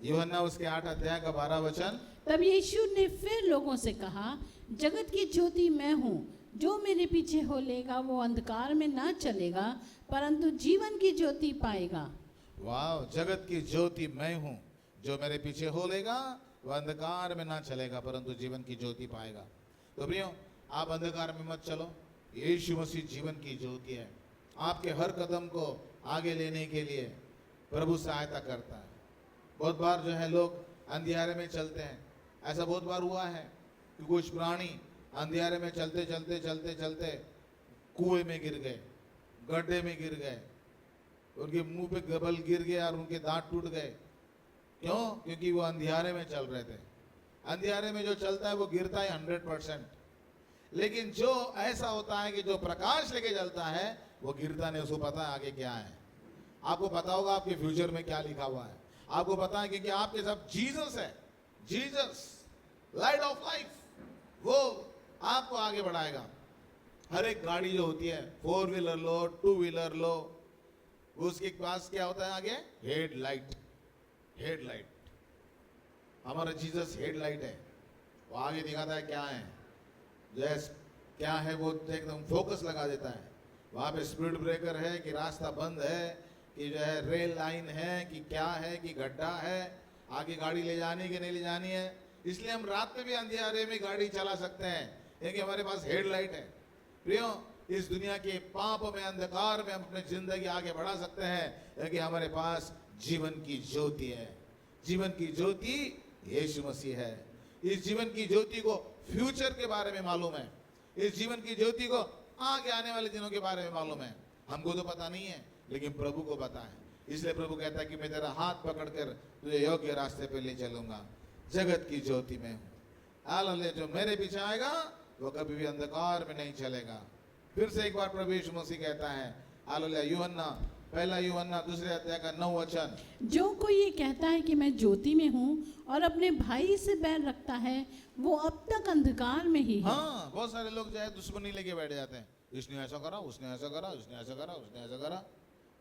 यूहन्ना उसके 8 अध्याय का 12 वचन। तब यीशु ने फिर लोगों से कहा, जगत की ज्योति मैं हूँ, जो मेरे पीछे हो लेगा वो अंधकार में ना चलेगा, परंतु जीवन की ज्योति पाएगा। वाह, जगत की ज्योति मैं हूँ, जो मेरे पीछे हो लेगा वह अंधकार में ना चलेगा, परंतु जीवन की ज्योति पाएगा। तो प्रियो, आप अंधकार में मत चलो, यीशु मसीह जीवन की ज्योति है। आपके हर कदम को आगे लेने के लिए प्रभु सहायता करता है। बहुत बार जो है लोग अंधियारे में चलते हैं। ऐसा बहुत बार हुआ है कि कुछ प्राणी अंधियारे में चलते चलते चलते चलते कुएं में गिर गए, गड्ढे में गिर गए, उनके मुंह पे गबल गिर गया और उनके दांत टूट गए। क्यों? क्योंकि वो अंधियारे में चल रहे थे। अंधियारे में जो चलता है वो गिरता है 100%, लेकिन जो ऐसा होता है कि जो प्रकाश लेके चलता है वो गिरता नहीं। उसको पता है आगे क्या है। आपको पता होगा आपके फ्यूचर में क्या लिखा हुआ है, आपको पता है क्योंकि आपके साथ जीसस है। जीसस, लाइट ऑफ लाइफ, वो आपको आगे बढ़ाएगा। हर एक गाड़ी जो होती है, 4 व्हीलर लो, 2 व्हीलर लो, उसके पास क्या होता है आगे? हेडलाइट। हेडलाइट, हमारा जीसस हेडलाइट है। वो आगे दिखाता है क्या है, जैस क्या है, वो एकदम फोकस लगा देता है। वहाँ पे स्पीड ब्रेकर है कि रास्ता बंद है, कि जो है रेल लाइन है, कि क्या है, कि गड्ढा है, आगे गाड़ी ले जानी कि नहीं ले जानी है। इसलिए हम रात में भी अंधियारे में गाड़ी चला सकते हैं, क्योंकि हमारे पास हेडलाइट है। प्रियो, इस दुनिया के पाप में, अंधकार में हम अपनी जिंदगी आगे बढ़ा सकते हैं, क्योंकि हमारे पास जीवन की ज्योति है। जीवन की ज्योति यीशु मसीह है। इस जीवन की ज्योति को फ्यूचर के बारे में मालूम है। इस जीवन की ज्योति को आगे आने वाले दिनों के बारे में मालूम है। हमको तो पता नहीं है, लेकिन प्रभु को पता है। इसलिए प्रभु कहता है कि मैं तेरा हाथ पकड़कर तुझे योग्य रास्ते पे ले चलूंगा। जगत की ज्योति में हूँ। हालेलुया, जो मेरे पीछे आएगा वो कभी भी अंधकार में नहीं चलेगा। फिर से एक बार प्रभु यीशु मसीह कहता है, हालेलुया, यूहन्ना, 1 यूहन्ना 2 अध्याय का 9 वचन। जो कोई ये कहता है कि मैं ज्योति में हूँ और अपने भाई से बैर रखता है, वो अब तक अंधकार में ही है। हाँ, बहुत सारे लोग जो है दुश्मनी लेके बैठ जाते हैं। इसने ऐसा करा, उसने ऐसा करा, उसने ऐसा करा, उसने ऐसा करा,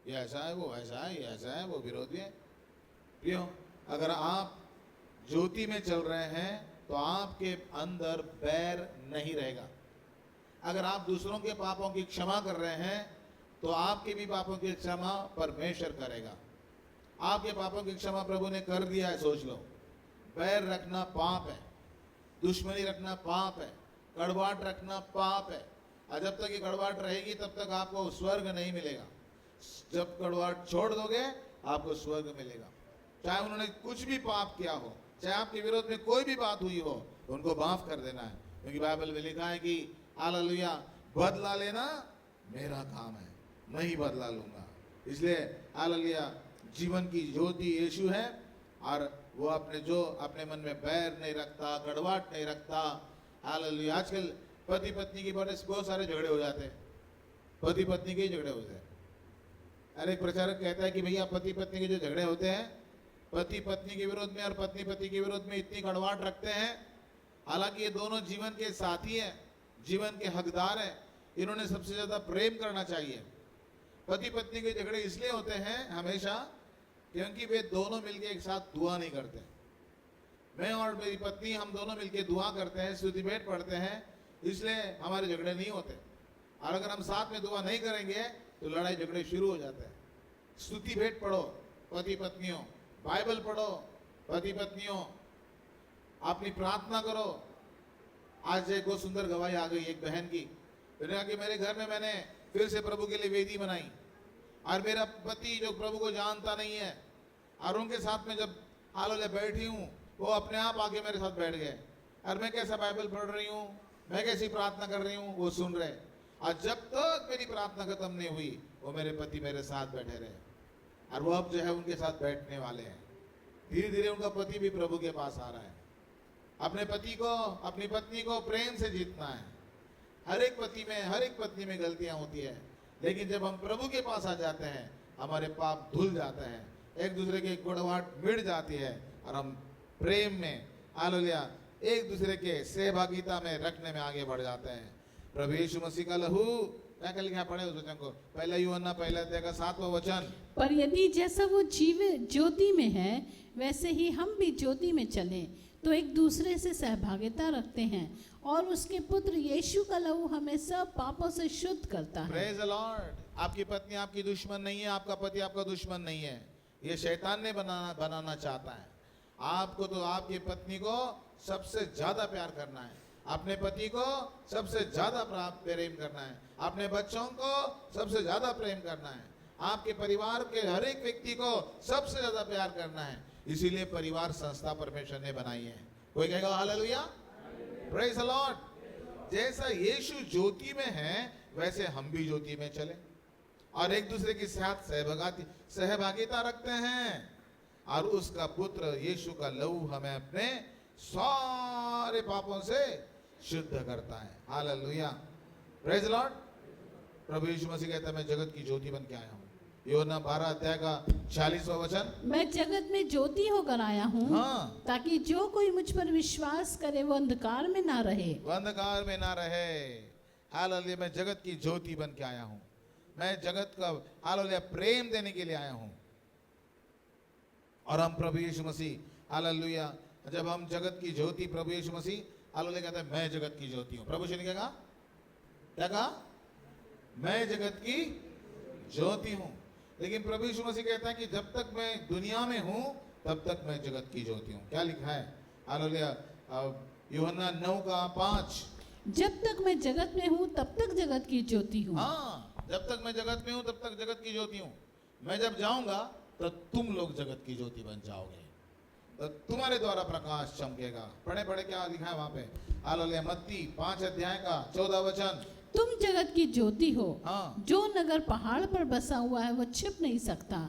ये ऐसा है, वो ऐसा है, ये ऐसा है, वो विरोधी है। क्यों? अगर आप ज्योति में चल रहे हैं तो आपके अंदर बैर नहीं रहेगा। अगर आप दूसरों के पापों की क्षमा कर रहे हैं तो आपके भी पापों की क्षमा परमेश्वर करेगा। आपके पापों की क्षमा प्रभु ने कर दिया है, सोच लो। बैर रखना पाप है, दुश्मनी रखना पाप है, कड़वाहट रखना पाप है। और जब तक ये कड़वाहट रहेगी तब तक आपको स्वर्ग नहीं मिलेगा। जब कड़वाहट छोड़ दोगे आपको स्वर्ग मिलेगा। चाहे उन्होंने कुछ भी पाप किया हो, चाहे आपके विरोध में कोई भी बात हुई हो, उनको माफ कर देना है, क्योंकि बाइबल में लिखा है कि हालेलुया, बदला लेना मेरा काम है, मैं ही बदला लूंगा। इसलिए हालेलुया, जीवन की ज्योति यीशु है, और वो अपने मन में बैर नहीं रखता, कड़वाहट नहीं रखता। हालेलुया, आजकल पति पत्नी की बहुत सारे झगड़े हो जाते हैं। पति पत्नी के झगड़े होते हैं। अरे एक प्रचारक कहता है कि भैया पति पत्नी के जो झगड़े होते हैं, पति पत्नी के विरोध में और पत्नी पति के विरोध में इतनी कड़वाहट रखते हैं। हालांकि ये दोनों जीवन के साथी हैं, जीवन के हकदार हैं। इन्होंने सबसे ज्यादा प्रेम करना चाहिए। पति पत्नी के झगड़े इसलिए होते हैं हमेशा क्योंकि वे दोनों मिलकर एक साथ दुआ नहीं करते। मैं और मेरी पत्नी, हम दोनों मिलकर दुआ करते हैं, स्तुति भेंट पढ़ते हैं, इसलिए हमारे झगड़े नहीं होते। और अगर हम साथ में दुआ नहीं करेंगे तो लड़ाई झगड़े शुरू हो जाते हैं। स्तुति भेंट पढ़ो पति पत्नियों, बाइबल पढ़ो पति पत्नियों, अपनी प्रार्थना करो। आज एक बहुत सुंदर गवाही आ गई एक बहन की। उन्होंने कहा कि मेरे घर में मैंने फिर से प्रभु के लिए वेदी बनाई, और मेरा पति जो प्रभु को जानता नहीं है, और उनके साथ में जब हालेलुया बैठी हूँ, वो अपने आप आके मेरे साथ बैठ गए। और मैं कैसा बाइबल पढ़ रही हूँ, मैं कैसी प्रार्थना कर रही हूँ, वो सुन रहे। और जब तक मेरी प्रार्थना खत्म नहीं हुई, वो मेरे पति मेरे साथ बैठे रहे, और वो अब जो है उनके साथ बैठने वाले हैं। धीरे धीरे उनका पति भी प्रभु के पास आ रहा है। अपने पति को, अपनी पत्नी को प्रेम से जीतना है। हर एक पत्नी में गलतियां होती है, लेकिन जब हम प्रभु के पास आ जाते हैं, हमारे पाप धुल जाते हैं, एक दूसरे की गुड़वाहट मिट जाती है, और हम प्रेम में, हालेलुया, एक दूसरे के सहभागिता में रखने में आगे बढ़ जाते हैं। प्रभु यीशु मसीह का लहू, क्या लिखा पढ़े उस वचन को, पहला यूहन्ना पहला अध्याय का 7वां वचन। पर यदि जैसा वो ज्योति में है वैसे ही हम भी ज्योति में चलें, तो एक दूसरे से सहभागिता रखते हैं, और उसके पुत्र यीशु का लहू हमें सब पापों से शुद्ध करता है। Praise the Lord. आपकी पत्नी आपकी दुश्मन नहीं है, आपका पति आपका दुश्मन नहीं है। ये शैतान ने बनाना चाहता है आपको। तो आपकी पत्नी को सबसे ज्यादा प्यार करना है, अपने पति को सबसे ज्यादा प्रेम करना है, अपने बच्चों को सबसे ज्यादा प्रेम करना है, आपके परिवार के हर एक व्यक्ति को सबसे ज्यादा प्यार करना है। इसीलिए परिवार संस्था परमेश्वर ने बनाई है। कोई कहेगा हालेलुया, प्रेज द लॉर्ड। जैसा यीशु ज्योति में है वैसे हम भी ज्योति में चले, और एक दूसरे के साथ सहभागिता रखते हैं, और उसका पुत्र यीशु का लहू हमें अपने सारे पापों से शुद्ध करता है। Hallelujah, praise the lord. प्रभु यीशु मसीह कहता है, मैं जगत की ज्योति बन के आया हूँ। यूहन्ना 12 अध्याय का 40वां वचन। मैं जगत में ज्योति होकर आया हूँ, हाँ, ताकि जो कोई मुझ पर विश्वास करे वो अंधकार में ना रहे। अंधकार में ना रहे। हालेलुया, मैं जगत की ज्योति बन के आया हूँ। मैं जगत का, हालेलुया, प्रेम देने के लिए आया हूँ। और हम प्रभु यीशु मसीह, हालेलुया, जब हम जगत की ज्योति, प्रभु यीशु मसीह, हालेलुया, कहता है मैं जगत की ज्योति हूँ। प्रभु श्री ने कहा, क्या कहा? मैं जगत की ज्योति हूँ। लेकिन प्रभु यीशु मसीह कहता है कि जब तक मैं दुनिया में हूँ तब तक मैं जगत की ज्योति हूँ। क्या लिखा है? हालेलुया, यूहन्ना 9:5। जब तक मैं जगत में हूँ तब तक जगत की ज्योति हूँ। हाँ, जब तक मैं जगत में हूँ तब तक जगत की ज्योति हूँ। मैं जब जाऊंगा तो तुम लोग जगत की ज्योति बन जाओगे, तो तुम्हारे द्वारा प्रकाश चमकेगा। पढ़े क्या लिखा है वहां पे? हालेलुया, मत्ती 5 अध्याय का 14 वचन। तुम जगत की ज्योति हो। हाँ। जो नगर पहाड़ पर बसा हुआ है वो छिप नहीं सकता,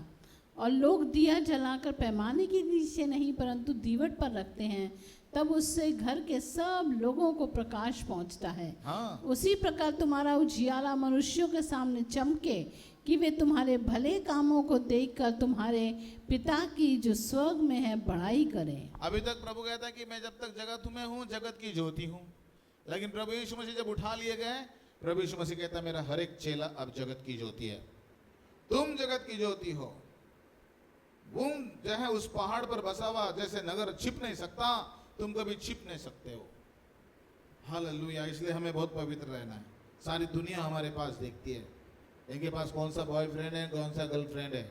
और लोग दिया जलाकर पैमाने के नीचे नहीं परंतु दीवट पर रखते हैं, तब उससे घर के सब लोगों को प्रकाश पहुंचता है। हाँ। उसी प्रकार तुम्हारा उजियाला मनुष्यों के सामने चमके, कि वे तुम्हारे भले कामों को देखकर तुम्हारे पिता की जो स्वर्ग में है बड़ाई करें। अभी तक प्रभु कहता है कि मैं जब तक जगत में हूँ जगत की ज्योति हूँ, लेकिन प्रभु यीशु मसीह जब उठा लिए गए, प्रभु यीशु मसीह कहता है मेरा हर एक चेला अब जगत की ज्योति है। तुम जगत की ज्योति हो। वो जो है उस पहाड़ पर बसा हुआ जैसे नगर छिप नहीं सकता, तुम कभी छिप नहीं सकते हो। हालेलुया, इसलिए हमें बहुत पवित्र रहना है। सारी दुनिया हमारे पास देखती है, इनके पास कौन सा बॉयफ्रेंड है, कौन सा गर्लफ्रेंड है।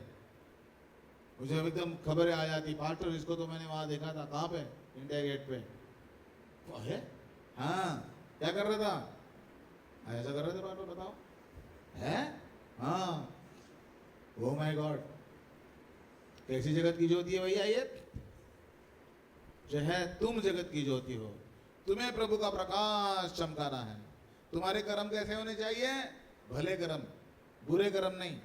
मुझे एकदम खबरें आ जाती, पास्टर इसको तो मैंने वहां देखा था। कहाँ पे? इंडिया गेट पे। वो है? हाँ, क्या कर रहा था? ऐसा कर रहे थे पास्टर, बताओ। है? हाँ। ओह माय गॉड, कैसी जगत की ज्योति है भैया ये? जो है तुम जगत की ज्योति हो। तुम्हें प्रभु का प्रकाश चमकाना है। तुम्हारे कर्म कैसे होने चाहिए? भले कर्म, बुरे कर्म नहीं।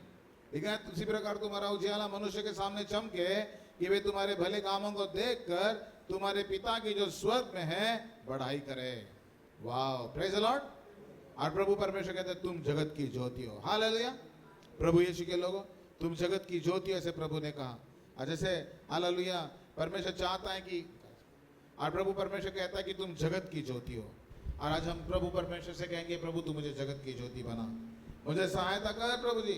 ठीक है? उसी प्रकार तुम्हारा उजियाला मनुष्य के सामने चमके, कि वे तुम्हारे भले कामों को देखकर तुम्हारे पिता की जो स्वर्ग में है बढ़ाई करे। वाह, प्रेज द लॉर्ड। और प्रभु परमेश्वर कहते हैं तुम जगत की ज्योति हो। हालेलुया, प्रभु यीशु के लोगों, तुम जगत की ज्योति, ऐसे प्रभु ने कहा। और जैसे हालेलुया परमेश्वर चाहता है कि, और प्रभु परमेश्वर कहता है कि तुम जगत की ज्योति हो। और आज हम प्रभु परमेश्वर से कहेंगे, प्रभु तू मुझे जगत की ज्योति बना, मुझे सहायता कर प्रभु जी,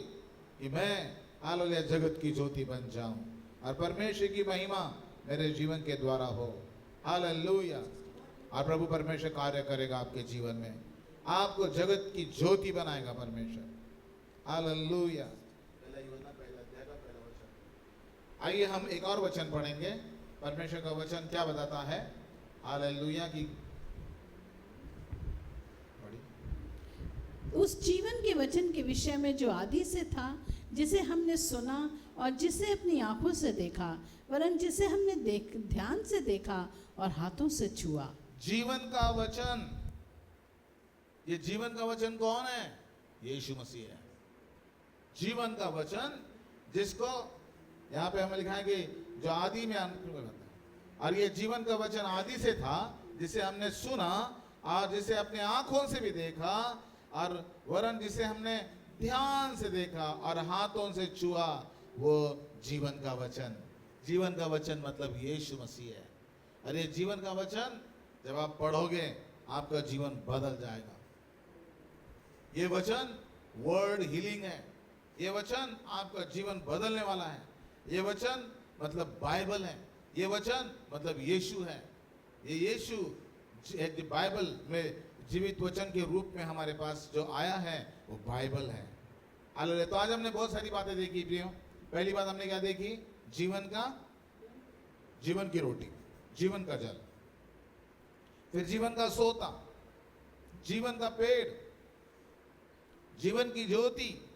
कि मैं हालेलुया जगत की ज्योति बन जाऊं, और परमेश्वर की महिमा मेरे जीवन के द्वारा हो। हालेलुया। और प्रभु परमेश्वर कार्य करेगा आपके जीवन में, आपको जगत की ज्योति बनाएगा परमेश्वर। हालेलुया। आइए हम एक और वचन पढ़ेंगे। परमेश्वर का वचन क्या बताता है? हालेलुया की उस जीवन के वचन के विषय में जो आदि से था, जिसे हमने सुना और जिसे अपनी आंखों से देखा, वरन जिसे हमने ध्यान से देखा और हाथों से छुआ। जीवन का वचन, ये जीवन का वचन कौन है? यीशु मसीह है। जीवन का वचन जिसको यहाँ पे हमें लिखा है कि जो आदि में और ये जीवन का वचन आदि से था, जिसे हमने सुना और जिसे अपने आंखों से भी देखा और वरन जिसे हमने ध्यान से देखा और हाथों से छुआ, वो जीवन का वचन। जीवन का वचन मतलब यीशु मसीह है। और ये जीवन का वचन जब आप पढ़ोगे आपका जीवन बदल जाएगा। ये वचन वर्ड हीलिंग है। ये वचन आपका जीवन बदलने वाला है। ये वचन मतलब बाइबल है। ये वचन मतलब यीशु है। ये यीशु एक बाइबल में जीवित वचन के रूप में हमारे पास जो आया है वो बाइबल है। हालेलुया। तो आज हमने बहुत सारी बातें देखी प्रियो। पहली बात हमने क्या देखी? जीवन की रोटी, जीवन का जल, फिर जीवन का सोता, जीवन का पेड़, जीवन की ज्योति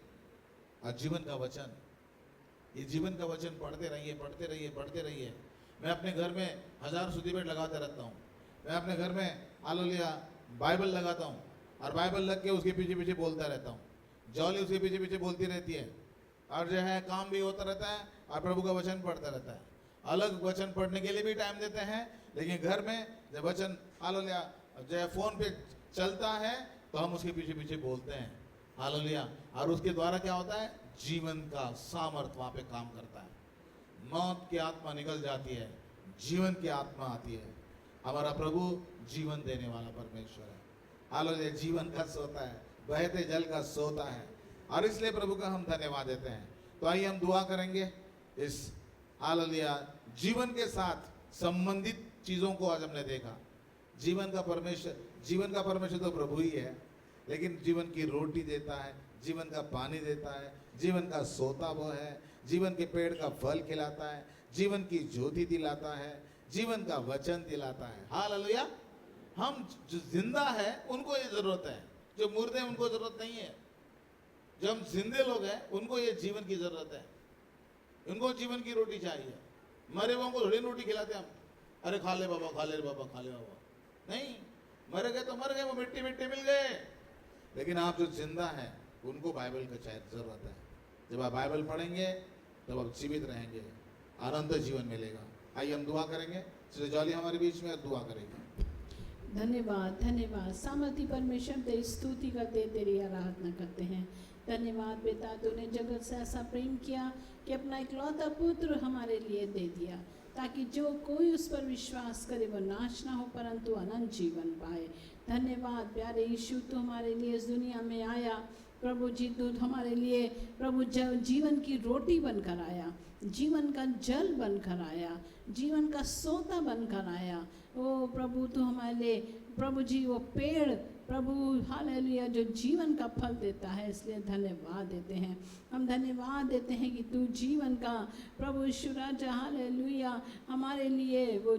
और जीवन का वचन। ये जीवन का वचन पढ़ते रहिए, पढ़ते रहिए, पढ़ते रहिए। मैं अपने घर में 1000 स्तुति पाठ लगाते रहता हूँ। मैं अपने घर में हालेलुया बाइबल लगाता हूँ और बाइबल लग के उसके पीछे पीछे बोलता रहता हूँ। जॉली उसके पीछे पीछे बोलती रहती है और जो है काम भी होता रहता है और प्रभु का वचन पढ़ता रहता है। अलग वचन पढ़ने के लिए भी टाइम देते हैं, लेकिन घर में जब वचन हालेलुया जो है फोन पे चलता है तो हम उसके पीछे पीछे बोलते हैं। हालेलुया। और उसके द्वारा क्या होता है? जीवन का सामर्थ वहां पे काम करता है। मौत की आत्मा निकल जाती है, जीवन की आत्मा आती है। हमारा प्रभु जीवन देने वाला परमेश्वर है। हालेलुया। जीवन का सोता है, बहते जल का सोता है और इसलिए प्रभु का हम धन्यवाद देते हैं। तो आइए हम दुआ करेंगे। इस हालेलुया जीवन के साथ संबंधित चीजों को आज हमने देखा। जीवन का परमेश्वर तो प्रभु ही है, लेकिन जीवन की रोटी देता है, जीवन का पानी देता है, जीवन का सोता वो है, जीवन के पेड़ का फल खिलाता है, जीवन की ज्योति दिलाता है, जीवन का वचन दिलाता है। हालेलुया। हम जो जिंदा है उनको ये जरूरत है, जो मुर्दे हैं उनको जरूरत नहीं है। जो हम जिंदे लोग हैं उनको ये जीवन की जरूरत है। उनको जीवन की रोटी चाहिए। मरे हुओं को थोड़ी रोटी खिलाते हम, अरे खा ले बाबा, खा ले बाबा, खा ले बाबा। नहीं, मर गए तो मर गए, वो मिट्टी मिट्टी मिल गए। लेकिन आप जो जिंदा हैं उनको बाइबल का जरूरत है। जब आप बाइबल पढ़ेंगे तब आप जीवित रहेंगे, अनंत जीवन मिलेगा। आइए हम दुआ करेंगे। श्री जॉली हमारे बीच में दुआ करेंगे। धन्यवाद, धन्यवाद। सामर्थी परमेश्वर तेरी स्तुति करते, तेरी आराधना करते हैं। धन्यवाद बेटा, तूने जगत से ऐसा प्रेम किया कि अपना इकलौता पुत्र हमारे लिए दे दिया, ताकि जो कोई उस पर विश्वास करे वो नाश ना हो परंतु अनंत जीवन पाए। धन्यवाद प्यारे यीशु, तू हमारे लिए इस दुनिया में आया। प्रभु जी, तू हमारे लिए प्रभु जीवन की रोटी बनकर आया, जीवन का जल बनकर आया, जीवन का सोता बनकर आया। ओ प्रभु, तू हमारे लिए प्रभु जी वो पेड़ प्रभु हालेलुया जो जीवन का फल देता है, इसलिए धन्यवाद देते हैं। हम धन्यवाद देते हैं कि तू जीवन का प्रभु यीशु राजा हालेलुया हमारे लिए वो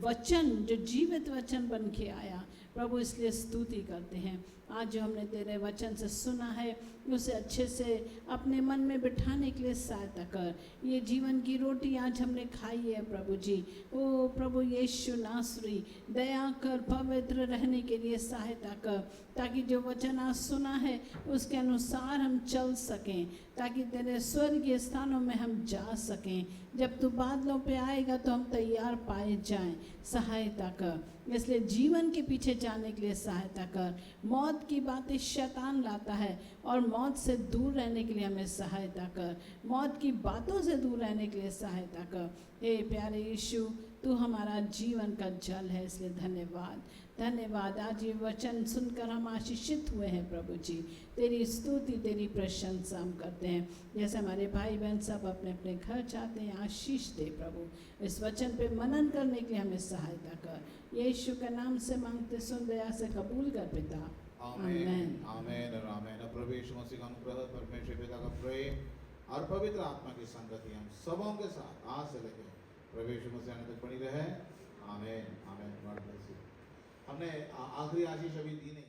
वचन जो जीवित वचन बन के आया प्रभु, इसलिए स्तुति करते हैं। आज जो हमने तेरे वचन से सुना है उसे अच्छे से अपने मन में बिठाने के लिए सहायता कर। ये जीवन की रोटी आज हमने खाई है प्रभु जी, ओ प्रभु यीशु नासरी दया कर, पवित्र रहने के लिए सहायता कर, ताकि जो वचन आज सुना है उसके अनुसार हम चल सकें, ताकि तेरे स्वर्गीय स्थानों में हम जा सकें। जब तू बादलों पे आएगा तो हम तैयार पाए जाएं। सहायता कर, इसलिए जीवन के पीछे जाने के लिए सहायता कर। मौत की बातें शैतान लाता है और मौत से दूर रहने के लिए हमें सहायता कर। मौत की बातों से दूर रहने के लिए सहायता कर। हे प्यारे यीशु, तू हमारा जीवन का जल है, इसलिए धन्यवाद, धन्यवाद। आज ये वचन सुनकर हम आशीषित हुए हैं प्रभु जी। तेरी स्तुति, तेरी प्रशंसा हम करते हैं। जैसे हमारे भाई बहन सब अपने अपने घर जाते हैं, आशीष दे प्रभु। इस वचन पे मनन करने के लिए हमें सहायता कर। यीशु के नाम से मांगते, सुन दया से कबूल कर पिता। आमीन, आमीन और आमीन। प्रभु यीशु मसीह का अनुग्रह, परमेश्वर पिता का प्रेम और पवित्र आत्मा की संगति हम सबों के साथ आज से लेकर प्रभु यीशु मसीह आने तक बनी रहे। आमीन, आमीन। हमने आखिरी आशीष अभी दी नहीं।